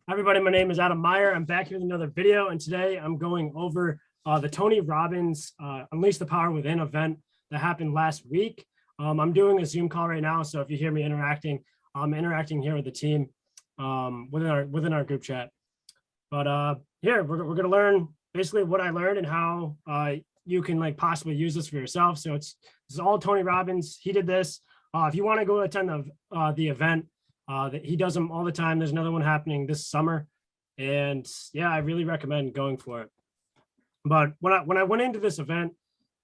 Hi, everybody, my name is Adam Meyer. I'm back here with another video, and today I'm going over the Tony Robbins Unleash the Power Within event that happened last week. I'm doing a Zoom call right now, so if you hear me interacting, I'm interacting here with the team within our group chat. But here we're going to learn basically what I learned and how you can like possibly use this for yourself. So this is all Tony Robbins. He did this. If you want to go attend the event. That he does them all the time. There's another one happening this summer, and yeah, I really recommend going for it. But when I went into this event,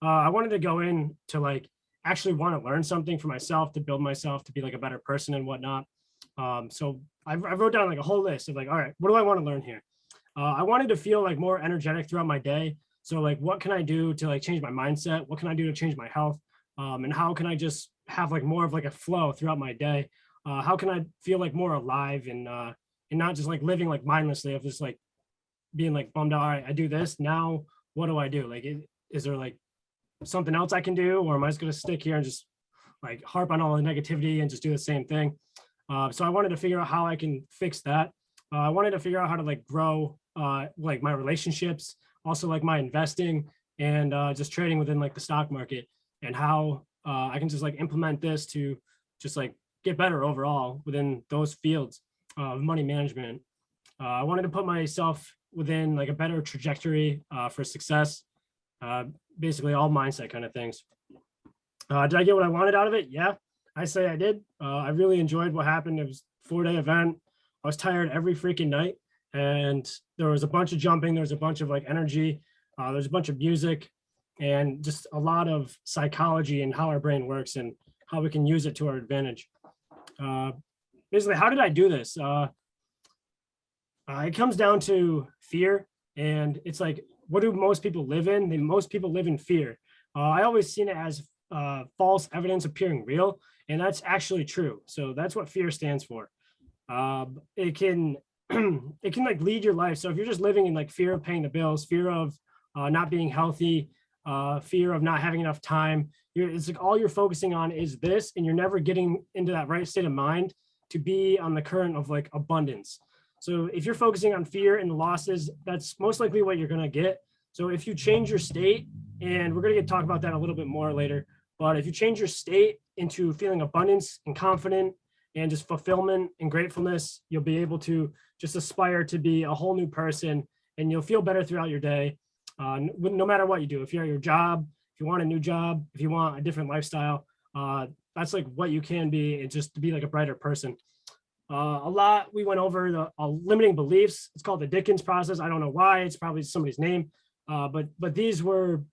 I wanted to go in to like actually want to learn something for myself, to build myself to be like a better person and whatnot. So I wrote down like a whole list of like, all right, what do I want to learn here? I wanted to feel like more energetic throughout my day. So like, what can I do to like change my mindset? What can I do to change my health? And how can I just have like more of like a flow throughout my day? How can I feel like more alive and not just like living like mindlessly of just like being like bummed out. All right, I do this now. What do I do? Like, is there like something else I can do, or am I just going to stick here and just like harp on all the negativity and just do the same thing? So I wanted to figure out how I can fix that. I wanted to figure out how to like grow like my relationships, also like my investing and just trading within like the stock market, and how I can just like implement this to just like get better overall within those fields of money management. I wanted to put myself within like a better trajectory for success, basically all mindset kind of things. Did I get what I wanted out of it? Yeah, I say I did. I really enjoyed what happened. It was a 4-day event. I was tired every freaking night, and there was a bunch of jumping. There was a bunch of like energy. There's a bunch of music and just a lot of psychology and how our brain works and how we can use it to our advantage. Basically, how did I do this? It comes down to fear, and it's like, what do most people live in? Most people live in fear. I always seen it as false evidence appearing real, and that's actually true. So that's what fear stands for. It can it can like lead your life. So if you're just living in like fear of paying the bills, fear of not being healthy, fear of not having enough time, it's like all you're focusing on is this, and you're never getting into that right state of mind to be on the current of like abundance. So if you're focusing on fear and the losses, that's most likely what you're going to get. So if you change your state, and we're going to talk about that a little bit more later, but if you change your state into feeling abundance and confident and just fulfillment and gratefulness, you'll be able to just aspire to be a whole new person, and you'll feel better throughout your day, no matter what you do. If you're at your job, if you want a new job, if you want a different lifestyle, that's like what you can be, and just to be like a brighter person. A lot we went over the limiting beliefs. It's called the Dickens process. I don't know why. It's probably somebody's name, but these were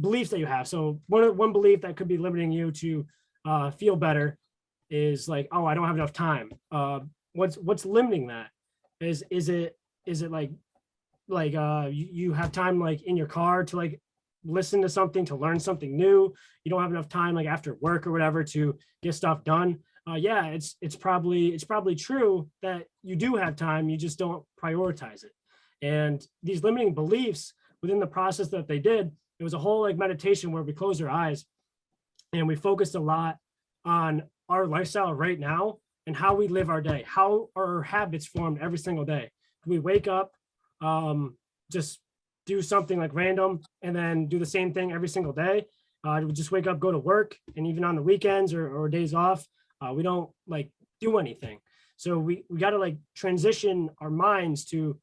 beliefs that you have. So one belief that could be limiting you to feel better is like, oh, I don't have enough time. What's limiting that? Is it like you have time like in your car to like listen to something, to learn something new? You don't have enough time like after work or whatever to get stuff done. Yeah, it's probably true that you do have time, you just don't prioritize it. And these limiting beliefs within the process that they did, it was a whole like meditation where we closed our eyes and we focused a lot on our lifestyle right now and how we live our day, how our habits formed every single day. We wake up, just do something like random, and then do the same thing every single day. We just wake up, go to work, and even on the weekends or days off, we don't like do anything. So we got to like transition our minds to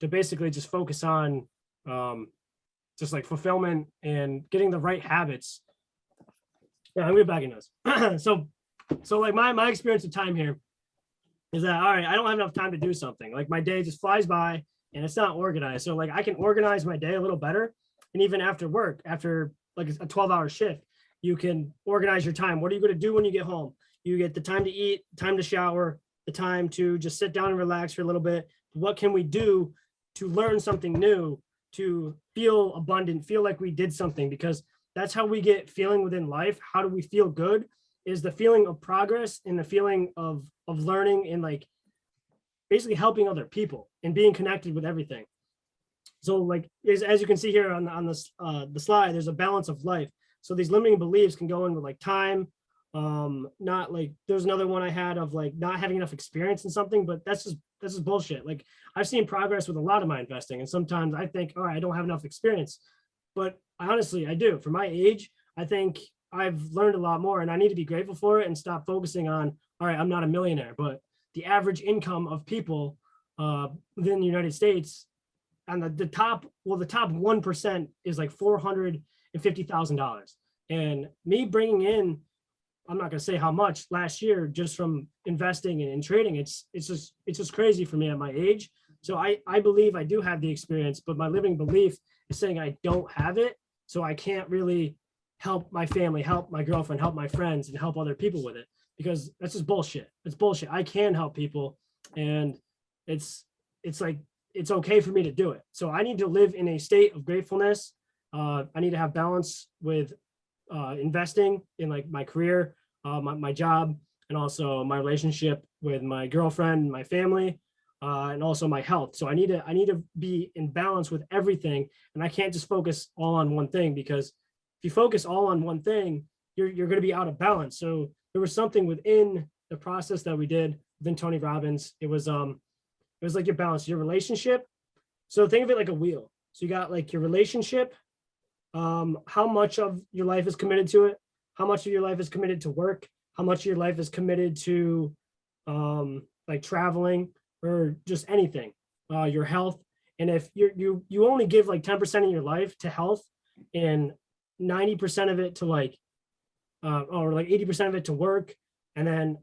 basically just focus on just like fulfillment and getting the right habits. Yeah, I'm gonna back in this. So like my experience of time here is that, all right, I don't have enough time to do something. Like my day just flies by and it's not organized. So like I can organize my day a little better. And even after work, after like a 12-hour shift, you can organize your time. What are you going to do when you get home? You get the time to eat, time to shower, the time to just sit down and relax for a little bit. What can we do to learn something new, to feel abundant, feel like we did something? Because that's how we get feeling within life. How do we feel good? Is the feeling of progress and the feeling of learning and like basically helping other people and being connected with everything. So like as you can see here on this the slide, there's a balance of life. So these limiting beliefs can go in with like time, Not like there's another one I had of like not having enough experience in something, but that's just bullshit. Like I've seen progress with a lot of my investing, and sometimes I think, all right, I don't have enough experience, but I do. For my age, I think I've learned a lot more, and I need to be grateful for it and stop focusing on, all right, I'm not a millionaire, but the average income of people within the United States and the top, well, the top 1% is like $450,000. And me bringing in, I'm not going to say how much last year just from investing and trading. It's just crazy for me at my age. So I believe I do have the experience, but my living belief is saying I don't have it. So I can't really help my family, help my girlfriend, help my friends, and help other people with it, because that's just bullshit. It's bullshit. I can help people, and it's like it's okay for me to do it. So I need to live in a state of gratefulness. I need to have balance with investing in like my career, my job, and also my relationship with my girlfriend, my family, and also my health. So I need to be in balance with everything, and I can't just focus all on one thing, because if you focus all on one thing, you're going to be out of balance. So there was something within the process that we did within Tony Robbins. It was like your balance, your relationship. So think of it like a wheel. So you got like your relationship, how much of your life is committed to it, how much of your life is committed to work, how much of your life is committed to like traveling or just anything, your health. And if you only give like 10% of your life to health and 90% of it to like or like 80% of it to work, and then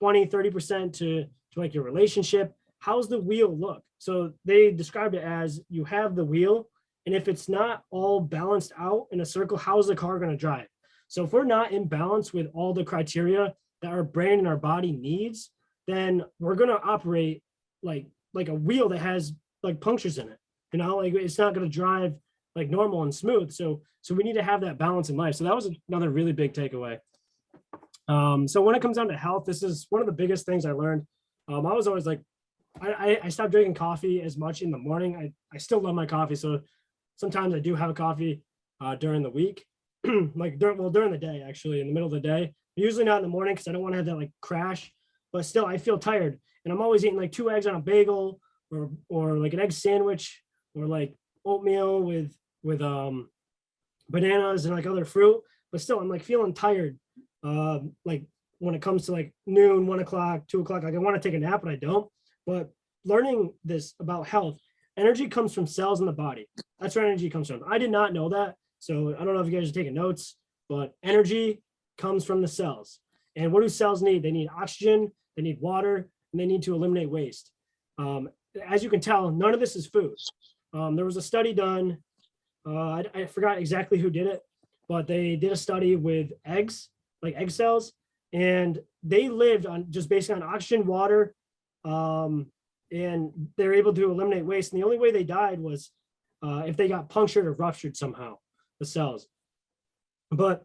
20-30% to like your relationship, how's the wheel look? So they described it as you have the wheel, and if it's not all balanced out in a circle, how's the car going to drive? So if we're not in balance with all the criteria that our brain and our body needs, then we're going to operate like a wheel that has like punctures in it. Like it's not going to drive like normal and smooth. So we need to have that balance in life. So that was another really big takeaway. So when it comes down to health, this is one of the biggest things I learned. I was always like, I stopped drinking coffee as much in the morning. I still love my coffee. So sometimes I do have a coffee during the week, like during the day, actually in the middle of the day, usually not in the morning, because I don't want to have that like crash, but still I feel tired, and I'm always eating like 2 eggs on a bagel or like an egg sandwich or like oatmeal with bananas and like other fruit, but still I'm like feeling tired. Like when it comes to like noon, 1 o'clock, 2 o'clock, like I want to take a nap, but I don't. But learning this about health, energy comes from cells in the body. That's where energy comes from. I did not know that. So I don't know if you guys are taking notes, but energy comes from the cells. And what do cells need? They need oxygen, they need water, and they need to eliminate waste. As you can tell, none of this is food. There was a study done, I forgot exactly who did it, but they did a study with eggs, like egg cells, and they lived on just based on oxygen, water, and they're able to eliminate waste. And the only way they died was if they got punctured or ruptured somehow, the cells. But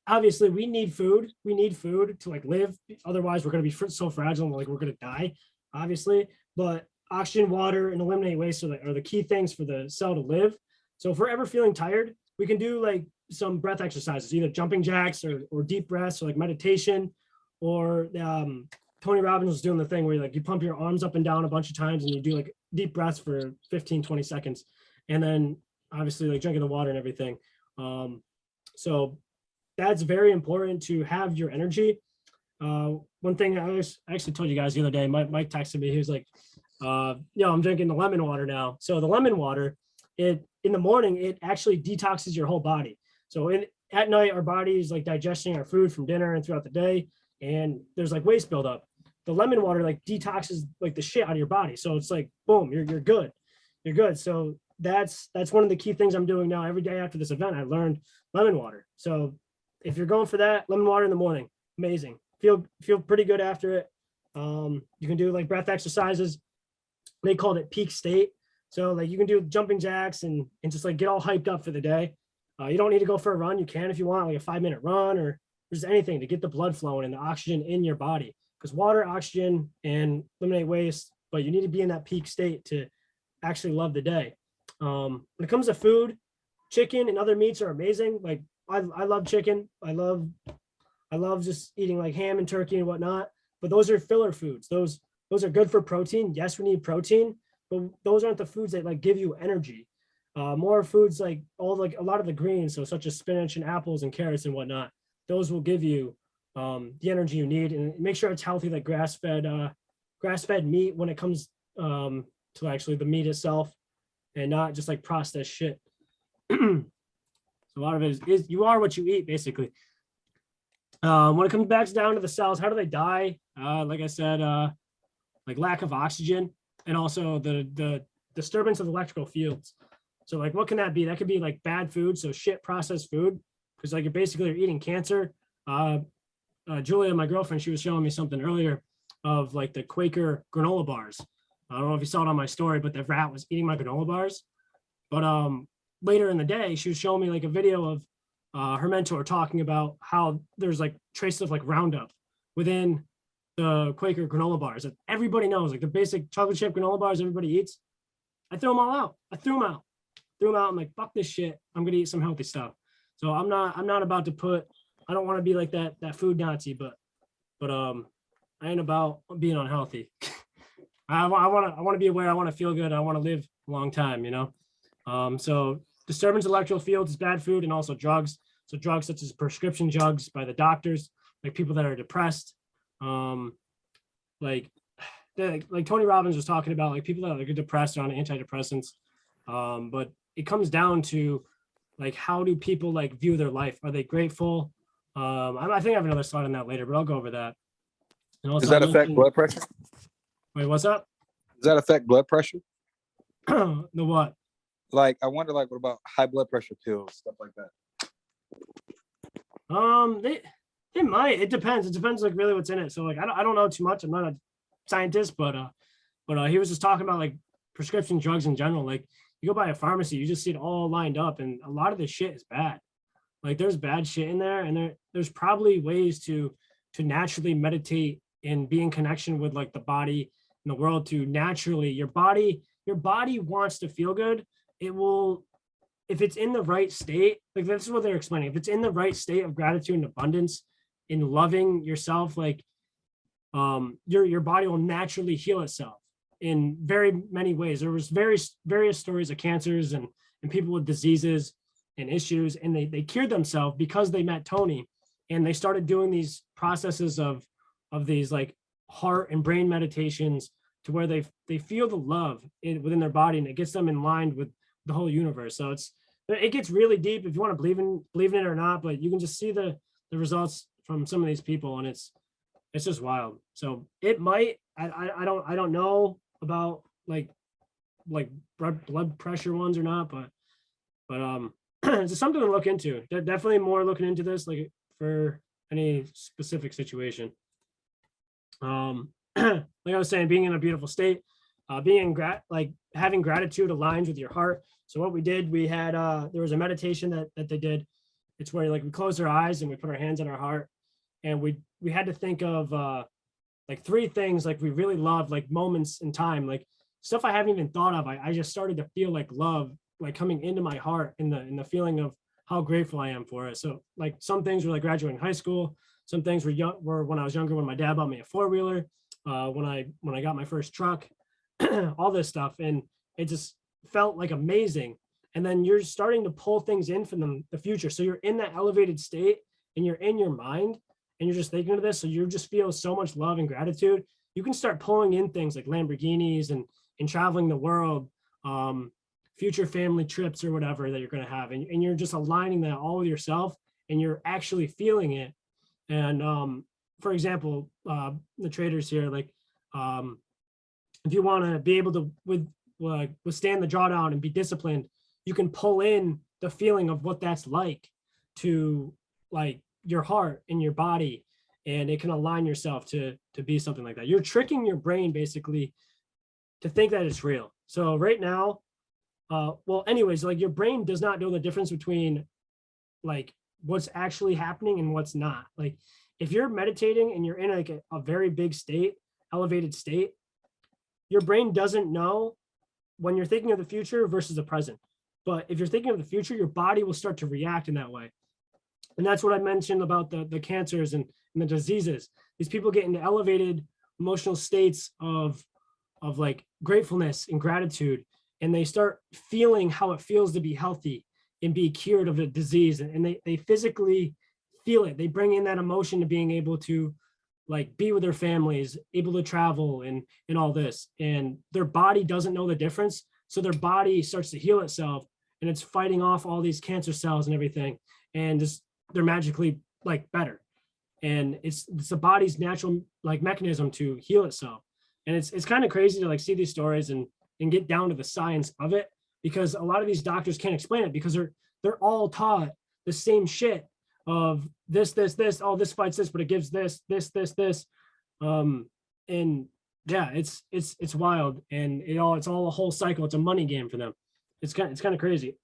obviously we need food. We need food to like live. Otherwise we're going to be so fragile and like we're going to die, obviously. But oxygen, water, and eliminate waste are the key things for the cell to live. So if we're ever feeling tired, we can do like some breath exercises, either jumping jacks or deep breaths, or like meditation, or Tony Robbins was doing the thing where you pump your arms up and down a bunch of times and you do like deep breaths for 15-20 seconds. And then obviously like drinking the water and everything. So that's very important to have your energy. One thing I actually told you guys the other day, Mike texted me, he was like, I'm drinking the lemon water now. So the lemon water, in the morning, it actually detoxes your whole body. So at night, our body is like digesting our food from dinner and throughout the day, and there's like waste buildup. The lemon water like detoxes like the shit out of your body. So it's like, boom, you're good. You're good. So that's one of the key things I'm doing now. Every day after this event, I learned lemon water. So if you're going for that, lemon water in the morning, amazing. Feel pretty good after it. You can do like breath exercises. They called it peak state. So like you can do jumping jacks and just like get all hyped up for the day. You don't need to go for a run. You can if you want, like a 5-minute run or just anything to get the blood flowing and the oxygen in your body. Because water, oxygen, and eliminate waste, but you need to be in that peak state to actually love the day. When it comes to food, chicken and other meats are amazing. Like I love chicken. I love I love just eating like ham and turkey and whatnot, but those are filler foods. Those are good for protein. Yes, we need protein, but those aren't the foods that like give you energy. More foods like a lot of the greens, so such as spinach and apples and carrots and whatnot, those will give you the energy you need, and make sure it's healthy, like grass fed meat when it comes to actually the meat itself, and not just like processed shit. So a lot of it is you are what you eat, basically. When it comes back down to the cells, how do they die? Like I said, like lack of oxygen, and also the disturbance of electrical fields. So like, what can that be? That could be like bad food, so shit processed food, because like you're eating cancer. Julia, my girlfriend, she was showing me something earlier of like the Quaker granola bars. I don't know if you saw it on my story, but the rat was eating my granola bars. But later in the day, she was showing me like a video of her mentor talking about how there's like traces of like Roundup within the Quaker granola bars that everybody knows, like the basic chocolate chip granola bars everybody eats. I threw them all out. I threw them out. I'm like, fuck this shit. I'm gonna eat some healthy stuff. So I'm not about to put. I don't want to be like that food Nazi, but I ain't about being unhealthy. I want to be aware. I want to feel good. I want to live a long time, you know. So disturbance of electrical fields is bad food, and also drugs. So drugs such as prescription drugs by the doctors, like people that are depressed, like Tony Robbins was talking about, like people that are depressed are on antidepressants. But it comes down to like, how do people like view their life? Are they grateful? I think I have another slide on that later, but I'll go over that. And also, does that affect blood pressure? Wait, what's up? Does that affect blood pressure? The what? Like, I wonder, like, what about high blood pressure pills, stuff like that? They might. It depends. It depends, like really what's in it. So like, I don't know too much. I'm not a scientist, but he was just talking about like prescription drugs in general. Like, you go by a pharmacy, you just see it all lined up, and a lot of this shit is bad. Like, there's bad shit in there, and there's probably ways to naturally meditate and be in connection with like the body and the world, to naturally your body wants to feel good. It will, if it's in the right state. Like, this is what they're explaining. If it's in the right state of gratitude and abundance, in loving yourself, like your body will naturally heal itself in very many ways. There was various stories of cancers and people with diseases and issues, and they cured themselves because they met Tony, and they started doing these processes of these like heart and brain meditations, to where they feel the love within their body, and it gets them in line with the whole universe. So it gets really deep if you want to believe in it or not, but you can just see the results from some of these people, and it's just wild. So it might, I don't know about like blood pressure ones or not, but it's something to look into. Definitely more looking into this, like for any specific situation. Like I was saying, being in a beautiful state, being like having gratitude aligns with your heart. So what we did, we had there was a meditation that they did. It's where like we closed our eyes and we put our hands on our heart, and we had to think of like three things like we really loved, like moments in time, like stuff I haven't even thought of. I just started to feel like love, like coming into my heart, in the feeling of how grateful I am for it. So like some things were like graduating high school. Some things were when I was younger, when my dad bought me a 4-wheeler, when I got my first truck, all this stuff. And it just felt like amazing. And then you're starting to pull things in from the future. So you're in that elevated state, and you're in your mind, and you're just thinking of this. So you just feel so much love and gratitude. You can start pulling in things like Lamborghinis and traveling the world, future family trips or whatever that you're going to have. And you're just aligning that all with yourself, and you're actually feeling it. And for example, the traders here, like if you want to be able to withstand the drawdown and be disciplined, you can pull in the feeling of what that's like to like your heart and your body, and it can align yourself to be something like that. You're tricking your brain basically to think that it's real. So right now, well, anyways, like your brain does not know the difference between like what's actually happening and what's not. Like if you're meditating and you're in like a very big state, elevated state, your brain doesn't know when you're thinking of the future versus the present. But if you're thinking of the future, your body will start to react in that way. And that's what I mentioned about the cancers and the diseases. These people get into elevated emotional states of like gratefulness and gratitude, and they start feeling how it feels to be healthy and be cured of a disease. And they physically feel it. They bring in that emotion to being able to like be with their families, able to travel and all this. And their body doesn't know the difference. So their body starts to heal itself and it's fighting off all these cancer cells and everything. And just they're magically like better. And it's the body's natural like mechanism to heal itself. And it's kind of crazy to like see these stories and get down to the science of it, because a lot of these doctors can't explain it because they're all taught the same shit of this, oh, this fights this, but it gives this. And yeah, it's wild. And it's all a whole cycle. It's a money game for them. It's kind of crazy.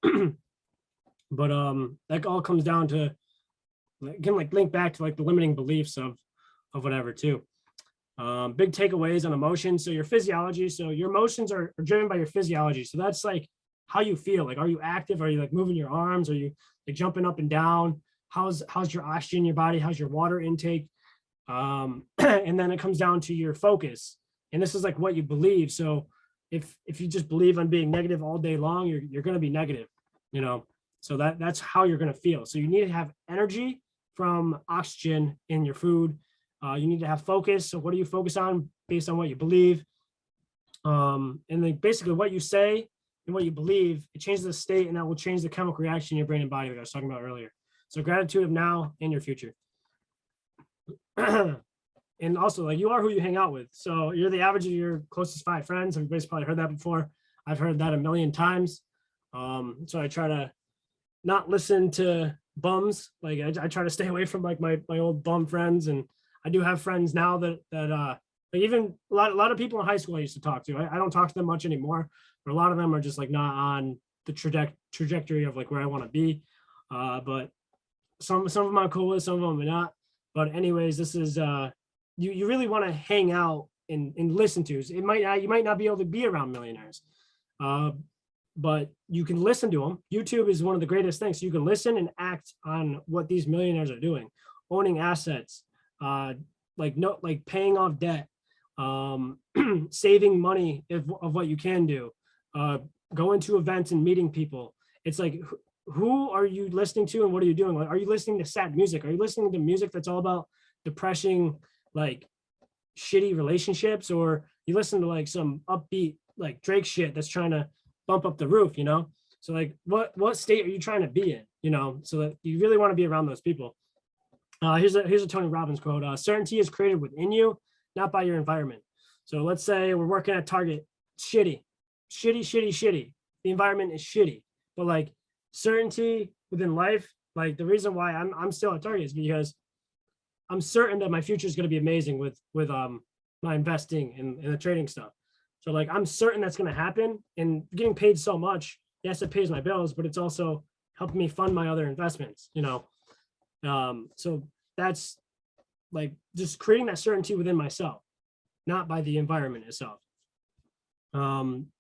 But that all comes down to, again, like link back to like the limiting beliefs of whatever too. Big takeaways on emotions. So your physiology, so your emotions are driven by your physiology. So that's like how you feel. Like, are you active? Are you like moving your arms? Are you like jumping up and down? How's your oxygen in your body? How's your water intake? And then it comes down to your focus. And this is like what you believe. So if you just believe on being negative all day long, you're going to be negative, you know. So that's how you're going to feel. So you need to have energy from oxygen in your food. You need to have focus. So what do you focus on based on what you believe? And then basically what you say and what you believe, it changes the state, and that will change the chemical reaction in your brain and body, like I was talking about earlier. So gratitude of now and your future. And also, like, you are who you hang out with. So you're the average of your closest 5 friends. Everybody's probably heard that before. I've heard that a million times. So I try to not listen to bums. Like I try to stay away from like my old bum friends. And I do have friends now that like even a lot of people in high school I used to talk to. I don't talk to them much anymore, but a lot of them are just like not on the trajectory of like where I want to be. But some of them I'm cool with, some of them are not. But anyways, this is you really want to hang out and listen to. You might not be able to be around millionaires, but you can listen to them. YouTube is one of the greatest things. So you can listen and act on what these millionaires are doing, owning assets, like paying off debt, saving money of what you can do, going to events and meeting people. It's like, who are you listening to and what are you doing? Like, are you listening to sad music? Are you listening to music that's all about depressing, like shitty relationships? Or you listen to like some upbeat, like Drake shit that's trying to bump up the roof, you know? So like, what state are you trying to be in, you know? So that you really want to be around those people. Here's a Tony Robbins quote. Certainty is created within you, not by your environment. So let's say we're working at Target, shitty. The environment is shitty, but like certainty within life, like the reason why I'm still at Target is because I'm certain that my future is going to be amazing with my investing and the trading stuff. So like, I'm certain that's going to happen, and getting paid so much, yes, it pays my bills, but it's also helping me fund my other investments, you know? So that's like just creating that certainty within myself, not by the environment itself.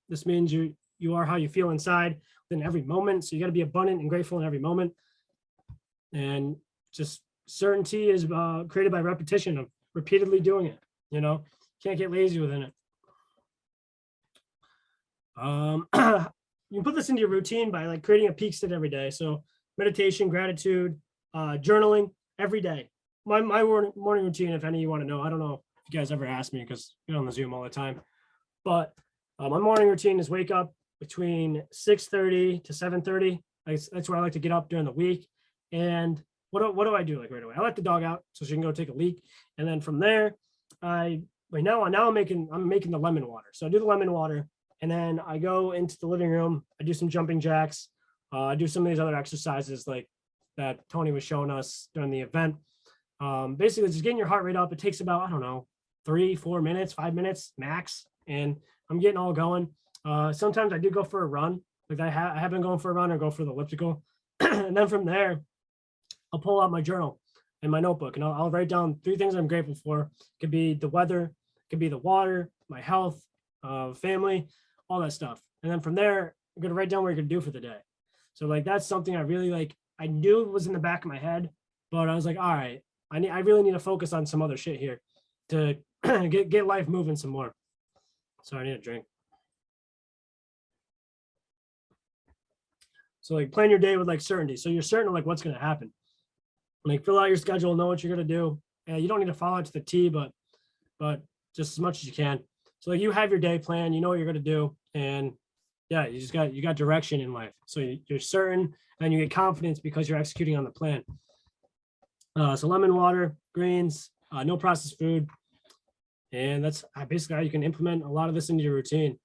This means you are how you feel inside within every moment. So you got to be abundant and grateful in every moment. And just certainty is created by repetition of repeatedly doing it. You know, can't get lazy within it. You can put this into your routine by like creating a peak state every day. So meditation, gratitude, journaling every day. My morning routine, if any of you want to know, I don't know if you guys ever ask me because you're on the Zoom all the time, but my morning routine is wake up between 6:30 to 7:30. That's where I like to get up during the week. And what do I do like right away? I let the dog out so she can go take a leak, and then from there, I'm making the lemon water. So I do the lemon water, and then I go into the living room. I do some jumping jacks. I do some of these other exercises like that Tony was showing us during the event. Basically, just getting your heart rate up. It takes about, I don't know, 3-4 minutes, 5 minutes max, and I'm getting all going. Sometimes I do go for a run. Like I have been going for a run or go for the elliptical. And then from there, I'll pull out my journal and my notebook, and I'll write down 3 things I'm grateful for. It could be the weather, it could be the water, my health, family, all that stuff. And then from there, I'm going to write down what you're going to do for the day. So like, that's something I really like. I knew it was in the back of my head, But I was like, all right, I really need to focus on some other shit here to get life moving some more. So I need a drink. So like plan your day with like certainty. So you're certain of like what's going to happen. Like fill out your schedule, know what you're going to do. And you don't need to follow it to the T, but just as much as you can. So like you have your day plan, you know what you're going to do. And yeah, you got direction in life. So you're certain and you get confidence because you're executing on the plan. So lemon water, greens, no processed food. And that's basically how you can implement a lot of this into your routine.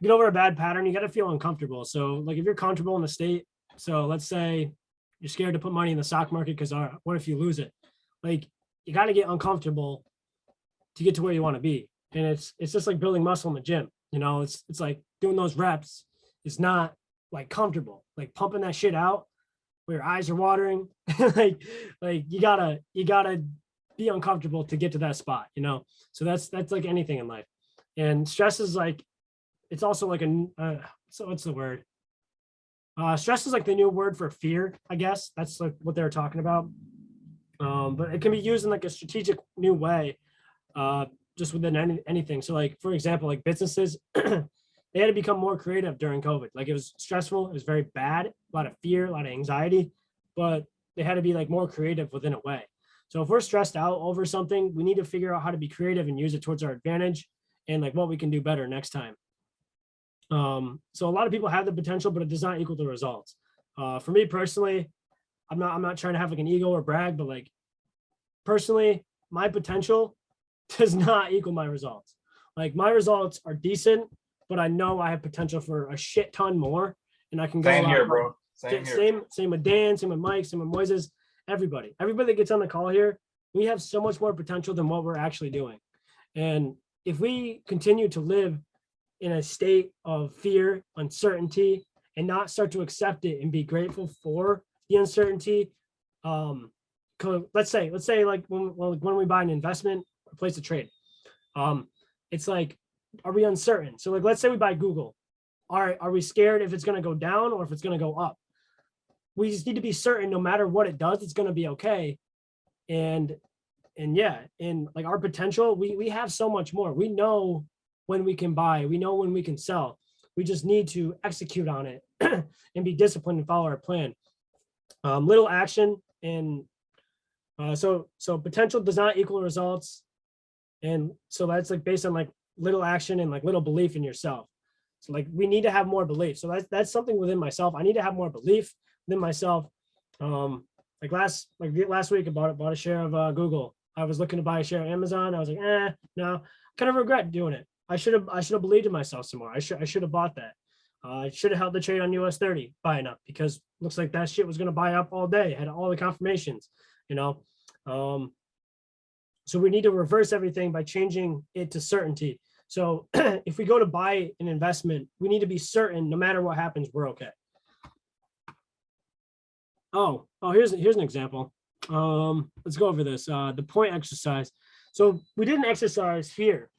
Get over a bad pattern, you got to feel uncomfortable. So like if you're comfortable in the state, so let's say you're scared to put money in the stock market because what if you lose it? Like you got to get uncomfortable to get to where you want to be. And it's just like building muscle in the gym. You know, it's like doing those reps. It's not like comfortable, like pumping that shit out where your eyes are watering. like you gotta be uncomfortable to get to that spot, you know? So that's like anything in life. And stress is like, it's also like so what's the word? Stress is like the new word for fear, I guess. That's like what they were talking about. But it can be used in like a strategic new way, just within anything. So like, for example, like businesses, they had to become more creative during COVID. Like it was stressful. It was very bad, a lot of fear, a lot of anxiety, but they had to be like more creative within a way. So if we're stressed out over something, we need to figure out how to be creative and use it towards our advantage and like what we can do better next time. So a lot of people have the potential, but it does not equal the results. For me personally, I'm not trying to have like an ego or brag, but like personally, my potential does not equal my results. Like my results are decent, but I know I have potential for a shit ton more, and I can go. Same here, bro. Same here. Same with Dan, same with Mike, same with Moises. Everybody that gets on the call here, we have so much more potential than what we're actually doing. And if we continue to live in a state of fear, uncertainty, and not start to accept it and be grateful for the uncertainty. Let's say like when we buy an investment, a place to trade, it's like, are we uncertain? So like, let's say we buy Google. Are we scared if it's going to go down or if it's going to go up? We just need to be certain no matter what it does, it's going to be okay. And yeah, and like our potential, we have so much more. We know when we can buy, we know when we can sell. We just need to execute on it and be disciplined and follow our plan. Little action and so potential does not equal results. And so that's like based on like little action and like little belief in yourself. So like we need to have more belief. So that's something within myself. I need to have more belief within myself. Like last week I bought a share of Google. I was looking to buy a share of Amazon. I was like, no, kind of regret doing it. I should have believed in myself some more. I should have bought that. I should have held the trade on US 30 buying up because looks like that shit was going to buy up all day. Had all the confirmations, you know. So we need to reverse everything by changing it to certainty. So if we go to buy an investment, we need to be certain no matter what happens, we're okay. Oh, here's an example. Let's go over this. The point exercise. So we did an exercise here.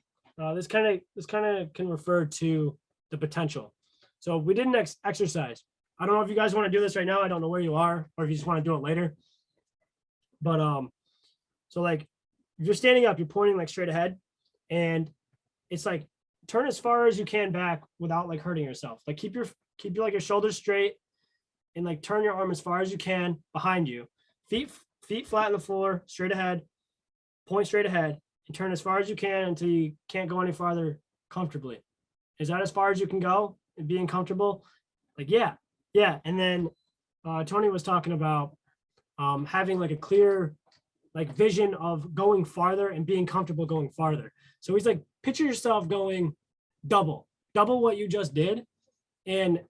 This kind of can refer to the potential. So we did an exercise. I don't know if you guys want to do this right now. I don't know where you are, or if you just want to do it later. But so like if you're standing up, you're pointing like straight ahead, and it's like turn as far as you can back without like hurting yourself. Like keep your like your shoulders straight, and like turn your arm as far as you can behind you. Feet flat on the floor, straight ahead. Point straight ahead and turn as far as you can until you can't go any farther comfortably. Is that as far as you can go and being comfortable? Like, yeah. And then Tony was talking about having like a clear like vision of going farther and being comfortable going farther. So he's like, picture yourself going double what you just did, and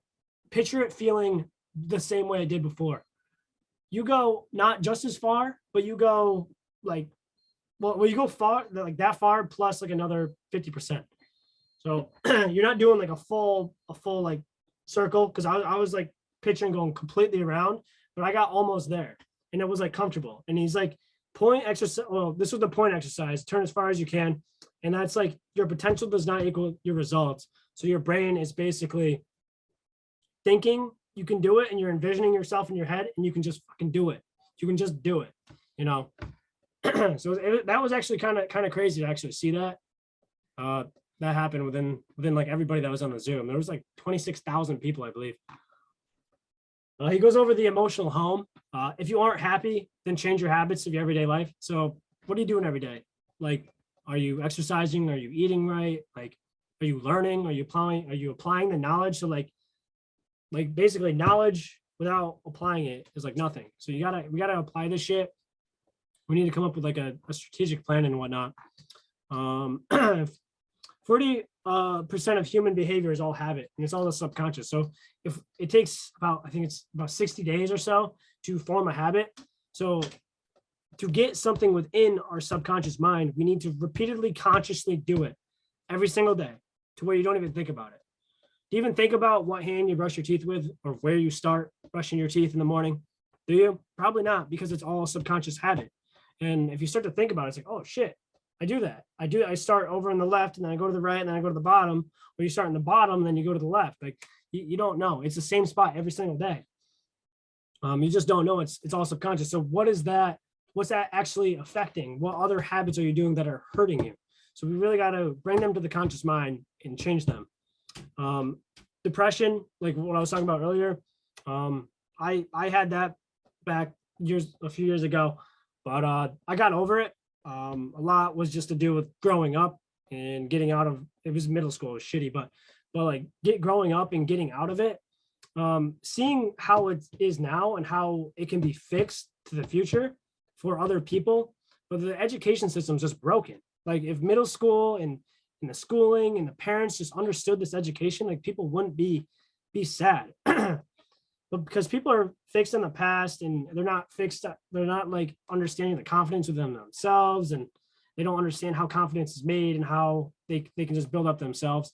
picture it feeling the same way it did before. You go not just as far, but you go like, well, you go far, like that far plus like another 50%. So you're not doing like a full like circle, because I was like picturing going completely around, but I got almost there and it was like comfortable. And he's like, point exercise. Well, this was the point exercise. Turn as far as you can. And that's like your potential does not equal your results. So your brain is basically thinking you can do it, and you're envisioning yourself in your head, and you can just fucking do it. You can just do it, you know? So that was actually kind of crazy to actually see that. That happened within like everybody that was on the Zoom. There was like 26,000 people, I believe. He goes over the emotional home. If you aren't happy, then change your habits of your everyday life. So what are you doing every day? Like, are you exercising? Are you eating right? Like, are you learning? Are you applying the knowledge? So like basically knowledge without applying it is like nothing. So we gotta apply this shit. We need to come up with like a strategic plan and whatnot. 40% of human behavior is all habit, and it's all the subconscious. So if it takes I think it's about 60 days or so to form a habit. So to get something within our subconscious mind, we need to repeatedly consciously do it every single day to where you don't even think about it. Do you even think about what hand you brush your teeth with or where you start brushing your teeth in the morning? Do you? Probably not, because it's all subconscious habit. And if you start to think about it, it's like, oh shit, I do that. I start over on the left, and then I go to the right, and then I go to the bottom. Or you start in the bottom, and then you go to the left. Like you don't know. It's the same spot every single day. You just don't know. It's all subconscious. So what is that? What's that actually affecting? What other habits are you doing that are hurting you? So we really got to bring them to the conscious mind and change them. Depression, like what I was talking about earlier. I had that back a few years ago, but I got over it. A lot was just to do with growing up and getting out of it. Was middle school, it was shitty, but like growing up and getting out of it, seeing how it is now and how it can be fixed to the future for other people. But the education system is just broken. Like if middle school and the schooling and the parents just understood this education, like people wouldn't be sad. But because people are fixed in the past and they're not like understanding the confidence within themselves, and they don't understand how confidence is made and how they can just build up themselves.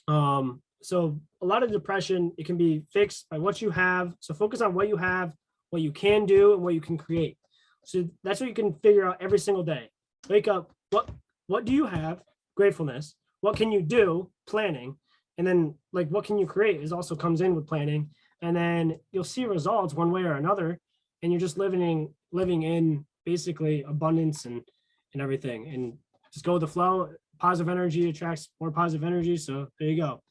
So a lot of depression, it can be fixed by what you have. So focus on what you have, what you can do, and what you can create. So that's what you can figure out every single day. Wake up, what do you have? Gratefulness. What can you do? Planning. And then like what can you create is also comes in with planning. And then you'll see results one way or another, and you're just living in basically abundance and everything, and just go with the flow. Positive energy attracts more positive energy. So there you go.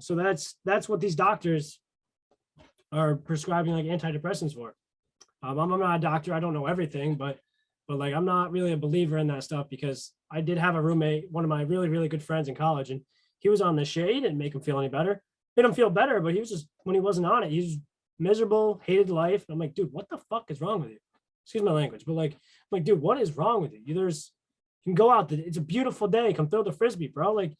So that's what these doctors are prescribing like antidepressants for. I'm not a doctor. I don't know everything, but like I'm not really a believer in that stuff, because I did have a roommate, one of my really, really good friends in college, and he was on this shit. He didn't make him feel any better. Made him feel better, but he was just, when he wasn't on it, he was miserable, hated life. I'm like, dude, what the fuck is wrong with you? Excuse my language, but like, I'm like, dude, what is wrong with you? You can go out. It's a beautiful day. Come throw the frisbee, bro. Like,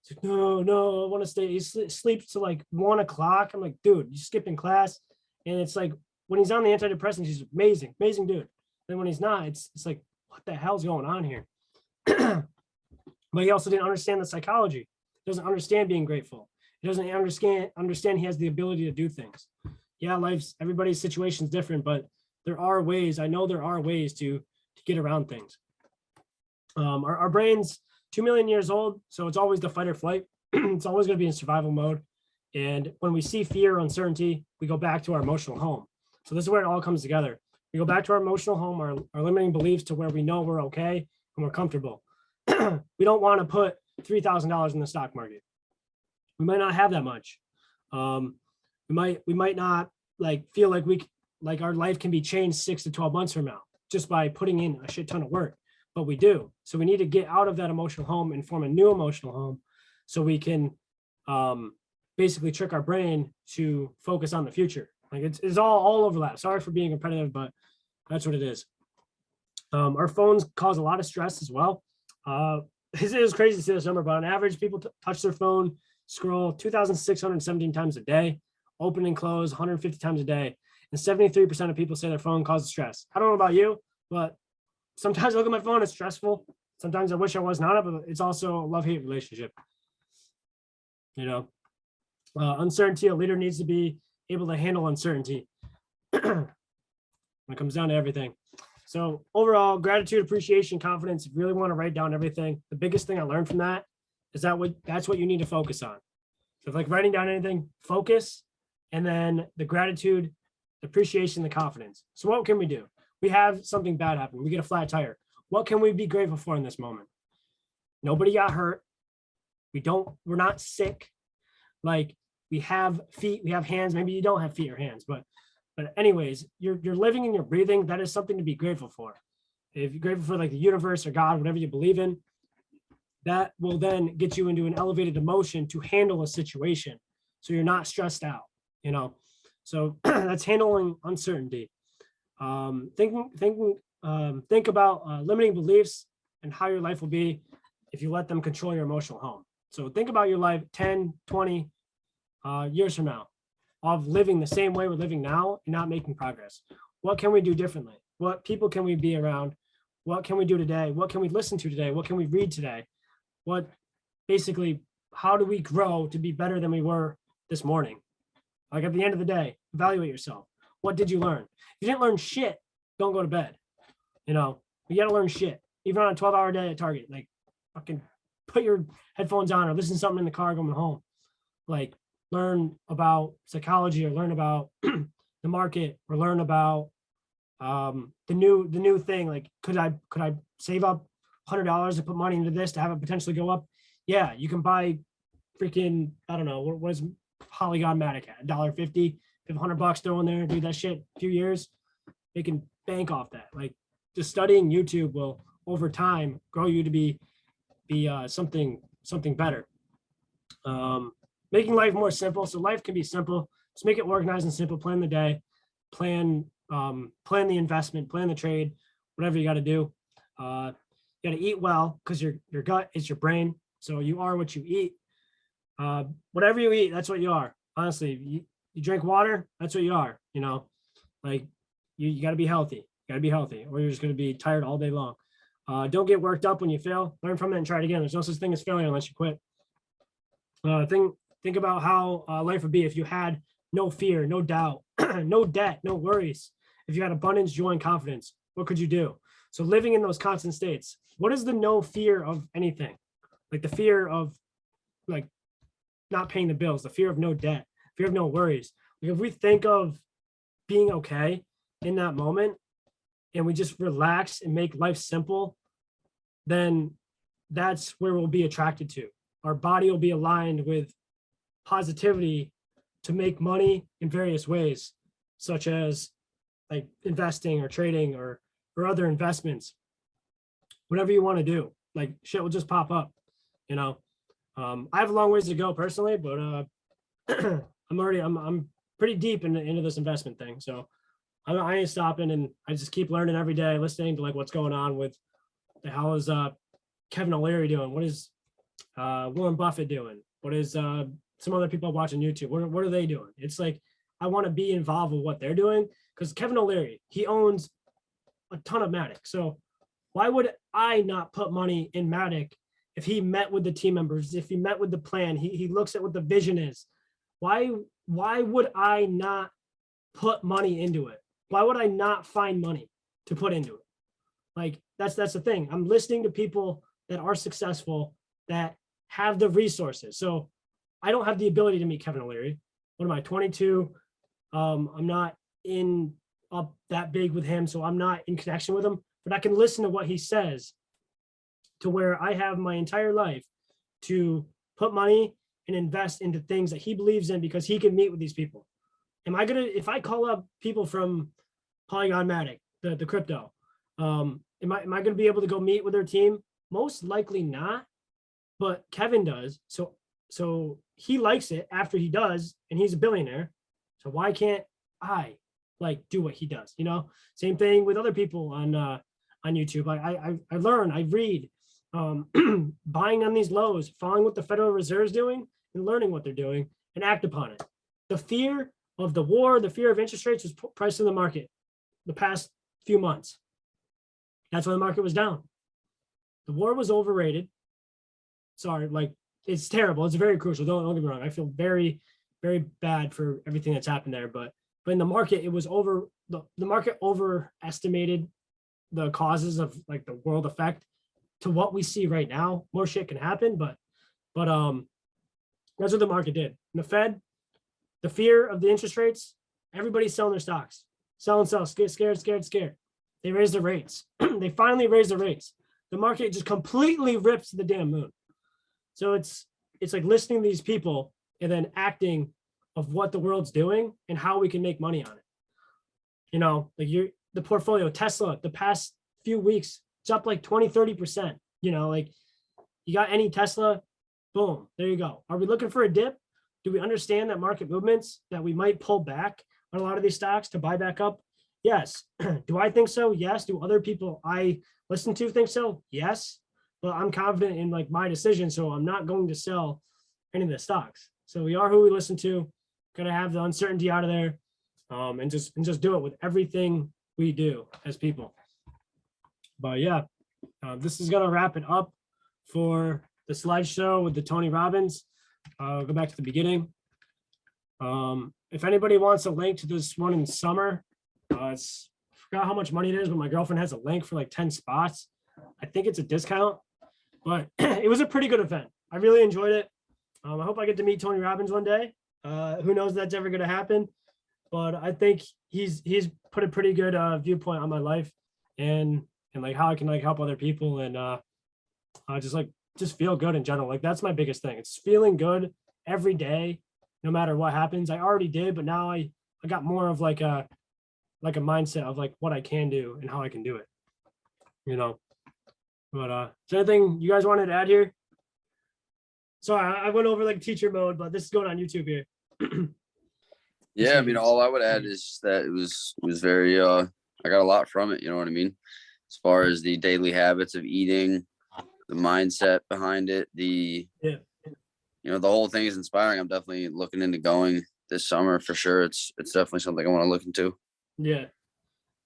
it's like, no, I want to stay. He sleeps till like 1 o'clock. I'm like, dude, you skipping class. And it's like, when he's on the antidepressants, he's amazing dude. Then when he's not, it's like, what the hell's going on here? But he also didn't understand the psychology. He doesn't understand being grateful. He doesn't understand he has the ability to do things. Yeah, everybody's situation is different, but there are ways. I know there are ways to get around things. Our brain's 2 million years old, so it's always the fight or flight. It's always going to be in survival mode. And when we see fear or uncertainty, we go back to our emotional home. So this is where it all comes together. We go back to our emotional home, our limiting beliefs, to where we know we're okay and we're comfortable. We don't want to put $3,000 in the stock market. We might not have that much. We might not like feel like our life can be changed 6 to 12 months from now just by putting in a shit ton of work, but we do. So we need to get out of that emotional home and form a new emotional home, so we can basically trick our brain to focus on the future. Like it's all overlap. Sorry for being repetitive, but that's what it is. Our phones cause a lot of stress as well. It is crazy to see this number, but on average, people touch their phone, scroll 2,617 times a day, open and close 150 times a day. And 73% of people say their phone causes stress. I don't know about you, but sometimes I look at my phone, it's stressful. Sometimes I wish I wasn't on it, but it's also a love-hate relationship. You know, uncertainty, a leader needs to be able to handle uncertainty when it comes down to everything. So overall, gratitude, appreciation, confidence, if you really want to write down everything, the biggest thing I learned from that is that's what you need to focus on. So if like writing down anything, focus and then the gratitude, the appreciation, the confidence. So what can we do? We have something bad happen. We get a flat tire. What can we be grateful for in this moment? Nobody got hurt. We're not sick. Like, we have feet, we have hands. Maybe you don't have feet or hands, but anyways, you're living and you're breathing. That is something to be grateful for. If you're grateful for like the universe or God, whatever you believe in, that will then get you into an elevated emotion to handle a situation. So you're not stressed out, you know? So that's handling uncertainty. Think about limiting beliefs and how your life will be if you let them control your emotional home. So think about your life 10, 20 years from now of living the same way we're living now and not making progress. What can we do differently? What people can we be around? What can we do today? What can we listen to today? What can we read today? What basically, how do we grow to be better than we were this morning? Like, at the end of the day, evaluate yourself. What did you learn? If you didn't learn shit, don't go to bed. You know, you got to learn shit. Even on a 12-hour day at Target, like, fucking put your headphones on or listen to something in the car going home. Like, learn about psychology or learn about the market or learn about the new thing. Like, could I save up $100 to put money into this to have it potentially go up? Yeah, you can buy freaking, I don't know, what is Polygon Matic at? $1.50, $100 throw in there, do that shit a few years, they can bank off that. Like, just studying YouTube will over time grow you to be something better. Making life more simple. So life can be simple. Just make it organized and simple. Plan the day, plan the investment, plan the trade, whatever you got to do. You got to eat well, because your gut is your brain. So you are what you eat. Whatever you eat, that's what you are. Honestly, you drink water, that's what you are. You know, like, you got to be healthy. You got to be healthy, or you're just going to be tired all day long. Don't get worked up when you fail. Learn from it and try it again. There's no such thing as failure unless you quit. Think about how life would be if you had no fear, no doubt, no debt, no worries. If you had abundance, joy, and confidence, what could you do? So living in those constant states, what is the no fear of anything? Like the fear of, like, not paying the bills, the fear of no debt, fear of no worries. Like, if we think of being okay in that moment and we just relax and make life simple, then that's where we'll be attracted to. Our body will be aligned with positivity to make money in various ways, such as like investing or trading or other investments. Whatever you want to do, like, shit will just pop up, you know. I have a long ways to go personally, but I'm pretty deep into this investment thing. So I ain't stopping, and I just keep learning every day, listening to like what's going on with how is Kevin O'Leary doing? What is Warren Buffett doing? What is some other people watching YouTube? What are they doing? It's like, I want to be involved with what they're doing, because Kevin O'Leary, he owns a ton of Matic. So why would I not put money in Matic if he met with the team members, if he met with the plan, he looks at what the vision is? Why would I not put money into it? Why would I not find money to put into it? Like, that's the thing. I'm listening to people that are successful, that have the resources. So I don't have the ability to meet Kevin O'Leary. What am I, 22? I'm not up that big with him, so I'm not in connection with him, but I can listen to what he says, to where I have my entire life to put money and invest into things that he believes in, because he can meet with these people. If I call up people from Polygon Matic, the crypto, am I gonna be able to go meet with their team? Most likely not, but Kevin does. So he likes it after he does, and he's a billionaire. So why can't I like do what he does? You know, same thing with other people on YouTube. I learn, I read, buying on these lows, following what the Federal Reserve is doing, and learning what they're doing, and act upon it. The fear of the war, the fear of interest rates was priced in the market the past few months. That's why the market was down. The war was overrated. Sorry, like, it's terrible. It's very crucial. Don't get me wrong. I feel very, very bad for everything that's happened there. But in the market, it was the market overestimated the causes of like the world effect to what we see right now. More shit can happen, but that's what the market did. And the Fed, the fear of the interest rates, everybody's selling their stocks. Sell, scared. They raise the rates. They finally raise the rates. The market just completely rips to the damn moon. So it's like listening to these people and then acting of what the world's doing and how we can make money on it. You know, like the portfolio, Tesla, the past few weeks, it's up like 20, 30%. You know, like you got any Tesla, boom, there you go. Are we looking for a dip? Do we understand that market movements that we might pull back on a lot of these stocks to buy back up? Yes. Do I think so? Yes. Do other people I listen to think so? Yes. But I'm confident in like my decision, so I'm not going to sell any of the stocks. So we are who we listen to. Gonna have the uncertainty out of there, and just do it with everything we do as people. But yeah, this is gonna wrap it up for the slideshow with the Tony Robbins. I'll go back to the beginning. If anybody wants a link to this one in summer, I forgot how much money it is, but my girlfriend has a link for like 10 spots. I think it's a discount, but it was a pretty good event. I really enjoyed it. I hope I get to meet Tony Robbins one day. Who knows if that's ever going to happen, but I think he's put a pretty good viewpoint on my life and like how I can like help other people and just feel good in general. Like that's my biggest thing. It's feeling good every day, no matter what happens. I already did, but now I got more of like a mindset of like what I can do and how I can do it, you know. But is there anything you guys wanted to add here? Sorry, I went over like teacher mode, but this is going on YouTube here. Yeah, I mean, all I would add is that it was very I got a lot from it, you know what I mean? As far as the daily habits of eating, the mindset behind it, you know, the whole thing is inspiring. I'm definitely looking into going this summer for sure. It's definitely something I want to look into. Yeah,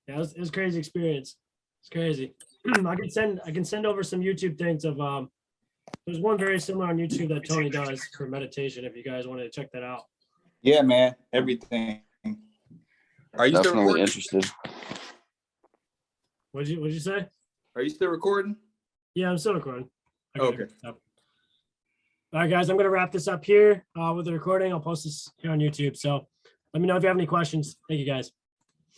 it was a crazy experience. It's crazy. I can send over some YouTube things of there's one very similar on YouTube that Tony does for meditation. If you guys wanted to check that out. Yeah, man. Everything. Are you still Definitely recording? interested. What'd you say? Are you still recording? Yeah, I'm still recording. Okay. All right, guys, I'm gonna wrap this up here with the recording. I'll post this here on YouTube. So let me know if you have any questions. Thank you, guys.